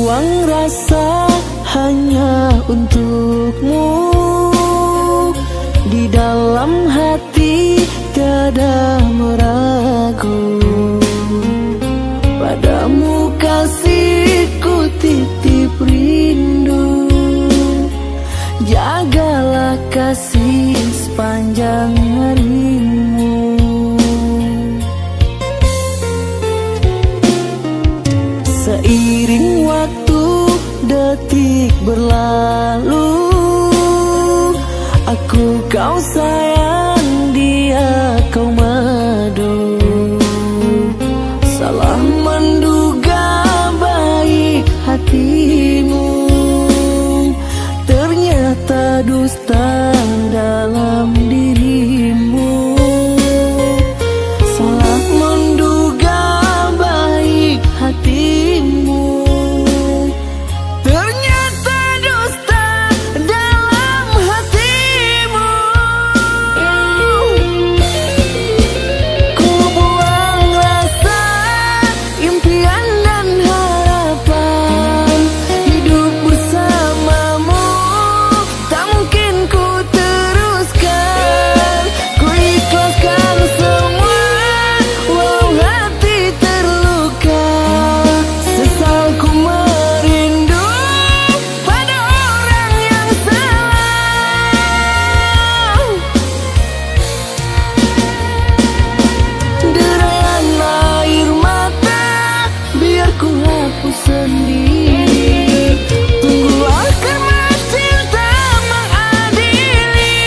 buang rasa hanya untukmu. Di dalam hati tiada meragu, padamu kasihku titip rindu. Jagalah kasih sepanjang harimu. Seiring waktu detik berlalu, aku kau sayang, dia kau madu. Salah menduga baik hatimu, ternyata dusta dalam dirimu. Salah menduga baik hatimu, ternyata dusta dalam hatimu. Ku buang rasa, impian dan harapan, hidup bersamamu tak mungkin ku teruskan. Ku ikhlaskan semua, walau hati terluka. Sesal ku merindu pada orang yang salah. Derayan air mata biar ku hapus sendiri. Tunggulah karena cinta mengadili.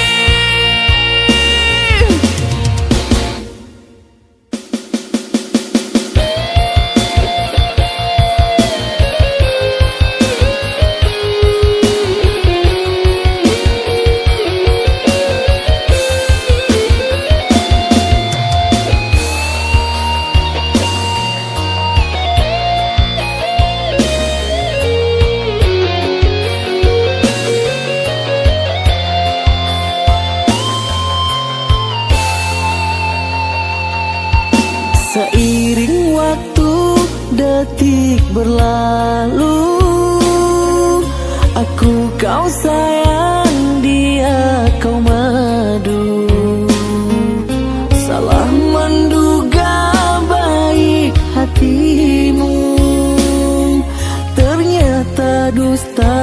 Seiring waktu detik berlalu, aku kau sayang, dia kau madu. Salah menduga baik hatimu, ternyata dusta